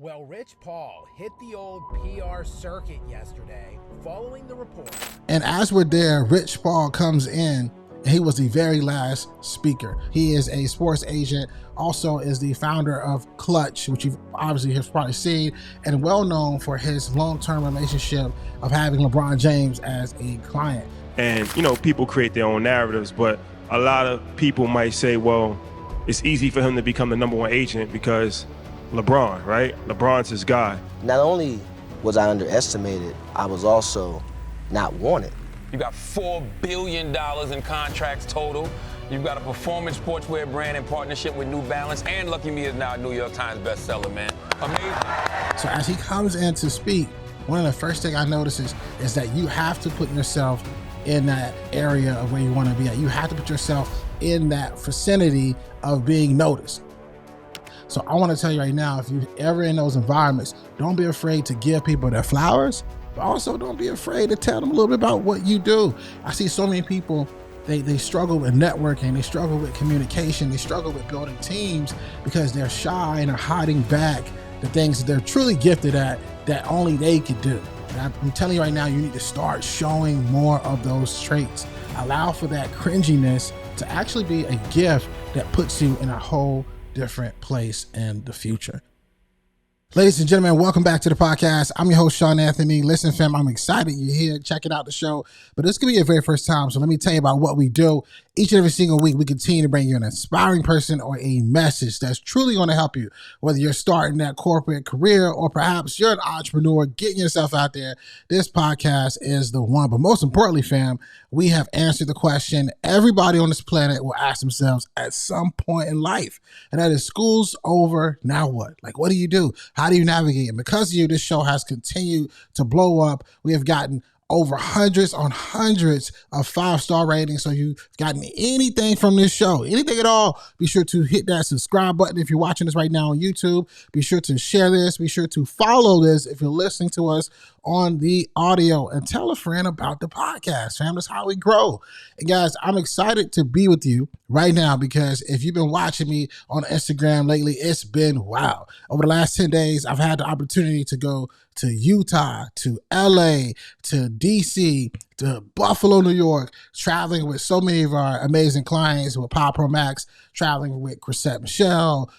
Well, Rich Paul hit the old PR circuit yesterday following the report. And as we're there, Rich Paul comes in. He was the very last speaker. He is a sports agent, also is the founder of Klutch, which you obviously have probably seen, and well known for his long-term relationship of having LeBron James as a client. And, you know, people create their own narratives, but a lot of people might say, well, it's easy for him to become the number one agent because LeBron, right? LeBron's his guy. Not only was I underestimated, I was also not wanted. You got $4 billion in contracts total. You've got a performance sportswear brand in partnership with New Balance, and Lucky Me is now a New York Times bestseller, man. Amazing. So as he comes in to speak, one of the first things I notice is that you have to put yourself in that area of where you want to be at. You have to put yourself in that vicinity of being noticed. So I want to tell you right now, if you're ever in those environments, don't be afraid to give people their flowers, but also don't be afraid to tell them a little bit about what you do. I see so many people, they struggle with networking, they struggle with communication, they struggle with building teams because they're shy and are hiding back the things that they're truly gifted at that only they could do. And I'm telling you right now, you need to start showing more of those traits. Allow for that cringiness to actually be a gift that puts you in a whole different place in the future. Ladies and gentlemen, welcome back to the podcast. I'm your host, Shawn Anthony. Listen, fam, I'm excited you're here checking out the show, but this could be your very first time. So let me tell you about what we do. Each and every single week, we continue to bring you an inspiring person or a message that's truly going to help you, whether you're starting that corporate career or perhaps you're an entrepreneur getting yourself out there. This podcast is the one. But most importantly, fam, we have answered the question everybody on this planet will ask themselves at some point in life. And that is, school's over, now what? Like, what do you do? How do you navigate? And because of you, this show has continued to blow up. We have gotten over hundreds on hundreds of 5-star ratings. So you've gotten anything from this show, anything at all, be sure to hit that subscribe button. If you're watching this right now on YouTube, be sure to share this. Be sure to follow this if you're listening to us on the audio, and tell a friend about the podcast, fam. That's how we grow. And guys, I'm excited to be with you right now because if you've been watching me on Instagram lately, it's been wow. Over the last 10 days, I've had the opportunity to go to Utah, to LA, to DC, to Buffalo, New York, traveling with so many of our amazing clients with PodProMax, traveling with Chrisette Michelle,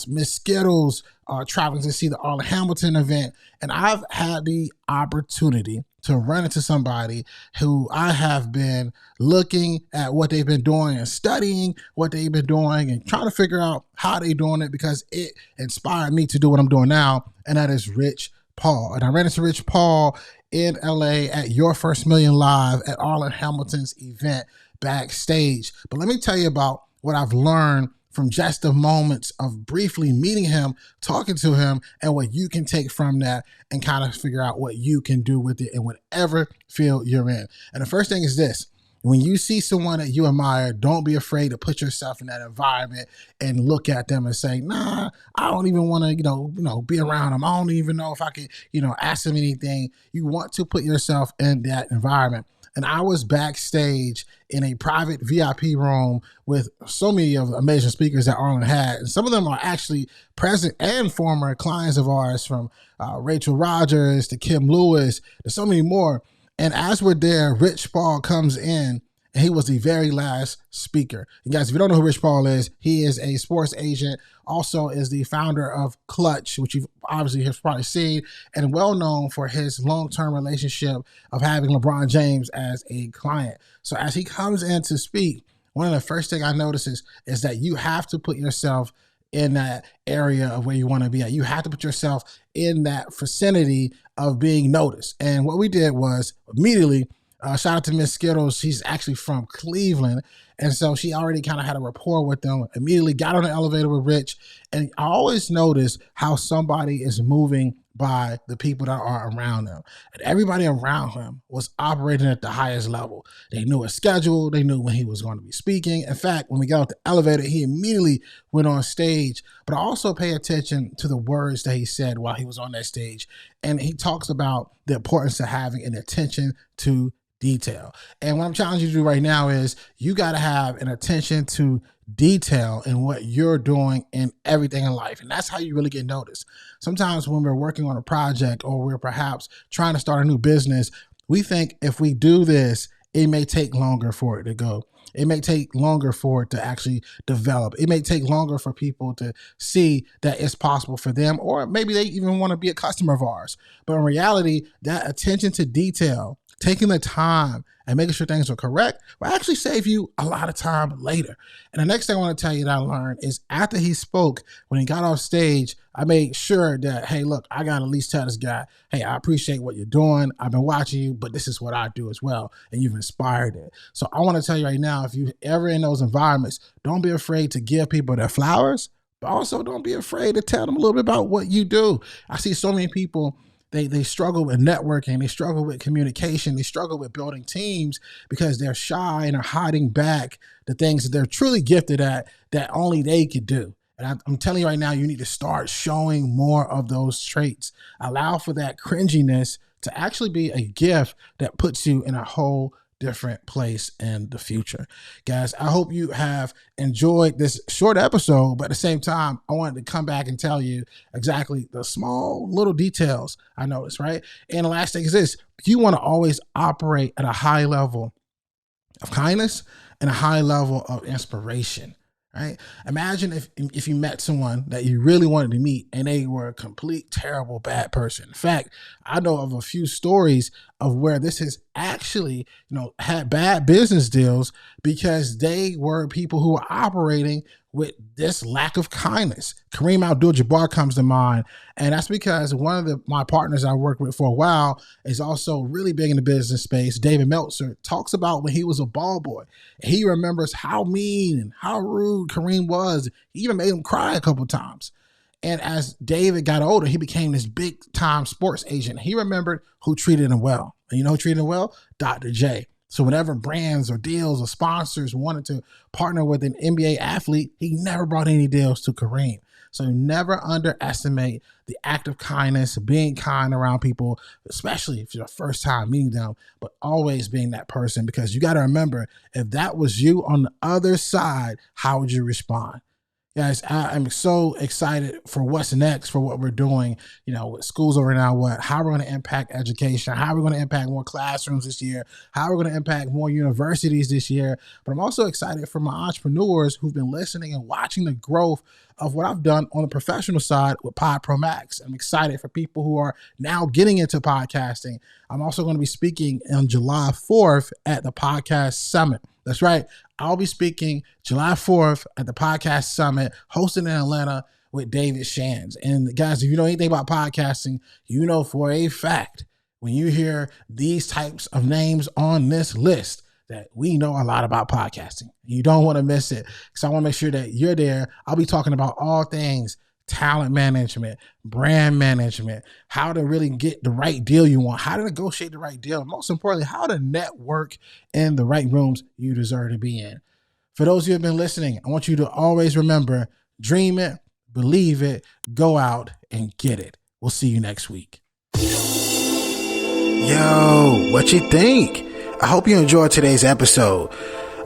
Miss Skittles, traveling to see the Arlen Hamilton event. And I've had the opportunity to run into somebody who I have been looking at what they've been doing and studying what they've been doing and trying to figure out how they're doing it because it inspired me to do what I'm doing now, and that is Rich Paul. And I ran into Rich Paul in LA at Your First Million Live at Arlen Hamilton's event backstage. But let me tell you about what I've learned from just the moments of briefly meeting him, talking to him, and what you can take from that and kind of figure out what you can do with it in whatever field you're in. And the first thing is this: when you see someone that you admire, don't be afraid to put yourself in that environment and look at them and say, nah, I don't even want to, be around them. I don't even know if I can, ask them anything. You want to put yourself in that environment. And I was backstage in a private VIP room with so many of the amazing speakers that Arlen had. And some of them are actually present and former clients of ours, from Rachel Rogers to Kim Lewis to so many more. And as we're there, Rich Paul comes in, and he was the very last speaker. And guys, if you don't know who Rich Paul is, he is a sports agent, also is the founder of Klutch, which you obviously have probably seen, and well known for his long-term relationship of having LeBron James as a client. So as he comes in to speak, one of the first things I notice is that you have to put yourself in that area of where you want to be at. You have to put yourself in that vicinity of being noticed. And what we did was immediately, shout out to Miss Skittles. She's actually from Cleveland. And so she already kind of had a rapport with them, immediately got on the elevator with Rich. And I always notice how somebody is moving by the people that are around them. And everybody around him was operating at the highest level. They knew his schedule. They knew when he was going to be speaking. In fact, when we got off the elevator, he immediately went on stage. But I also pay attention to the words that he said while he was on that stage. And he talks about the importance of having an attention to detail. And what I'm challenging you to do right now is you got to have an attention to detail in what you're doing in everything in life. And that's how you really get noticed. Sometimes when we're working on a project or we're perhaps trying to start a new business, we think if we do this, it may take longer for it to go. It may take longer for it to actually develop. It may take longer for people to see that it's possible for them, or maybe they even want to be a customer of ours. But in reality, that attention to detail, taking the time and making sure things are correct will actually save you a lot of time later. And the next thing I want to tell you that I learned is after he spoke, when he got off stage, I made sure that, hey, look, I got to at least tell this guy, hey, I appreciate what you're doing. I've been watching you, but this is what I do as well. And you've inspired it. So I want to tell you right now, if you're ever in those environments, don't be afraid to give people their flowers, but also don't be afraid to tell them a little bit about what you do. I see so many people, they struggle with networking, they struggle with communication, they struggle with building teams because they're shy and are hiding back the things that they're truly gifted at that only they could do. And I'm telling you right now, you need to start showing more of those traits. Allow for that cringiness to actually be a gift that puts you in a whole different place in the future. Guys, I hope you have enjoyed this short episode, but at the same time, I wanted to come back and tell you exactly the small little details I noticed, right? And the last thing is this: you want to always operate at a high level of kindness and a high level of inspiration. Right? Imagine if you met someone that you really wanted to meet and they were a complete, terrible, bad person. In fact, I know of a few stories of where this has actually, had bad business deals because they were people who were operating with this lack of kindness. Kareem Abdul-Jabbar comes to mind, and that's because one of my partners I worked with for a while is also really big in the business space. David Meltzer talks about when he was a ball boy. He remembers how mean and how rude Kareem was. He even made him cry a couple times. And as David got older, he became this big time sports agent. He remembered who treated him well. And you know who treated him well? Dr. J. So whenever brands or deals or sponsors wanted to partner with an NBA athlete, he never brought any deals to Kareem. So never underestimate the act of kindness, being kind around people, especially if you're the first time meeting them, but always being that person, because you got to remember, if that was you on the other side, how would you respond? Guys, I'm so excited for what's next, for what we're doing, with Schools Over Now What, how we're going to impact education, how we're going to impact more classrooms this year, how we're going to impact more universities this year. But I'm also excited for my entrepreneurs who've been listening and watching the growth of what I've done on the professional side with PodProMax. I'm excited for people who are now getting into podcasting. I'm also going to be speaking on July 4th at the Podcast Summit. That's right. I'll be speaking July 4th at the Podcast Summit, hosted in Atlanta with David Shands. And guys, if you know anything about podcasting, you know for a fact, when you hear these types of names on this list, that we know a lot about podcasting. You don't want to miss it. So I want to make sure that you're there. I'll be talking about all things talent management, brand management, how to really get the right deal you want, how to negotiate the right deal, and most importantly, how to network in the right rooms you deserve to be in. For those who have been listening, I want you to always remember, dream it, believe it, go out and get it. We'll see you next week. Yo, what you think? I hope you enjoyed today's episode.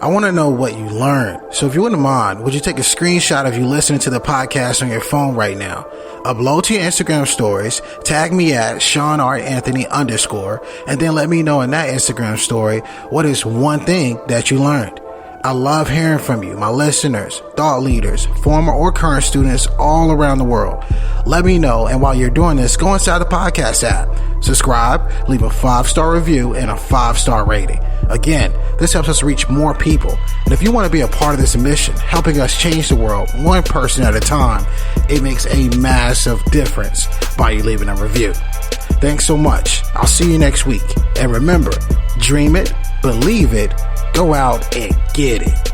I want to know what you learned. So if you wouldn't mind, would you take a screenshot of you listening to the podcast on your phone right now? Upload to your Instagram stories, tag me at Shawn Anthony _, and then let me know in that Instagram story what is one thing that you learned. I love hearing from you, my listeners, thought leaders, former or current students all around the world. Let me know, and while you're doing this, go inside the podcast app, subscribe, leave a 5-star review and a 5-star rating. Again, this helps us reach more people. And if you want to be a part of this mission, helping us change the world one person at a time, it makes a massive difference by you leaving a review. Thanks so much. I'll see you next week. And remember, dream it, believe it, go out and get it.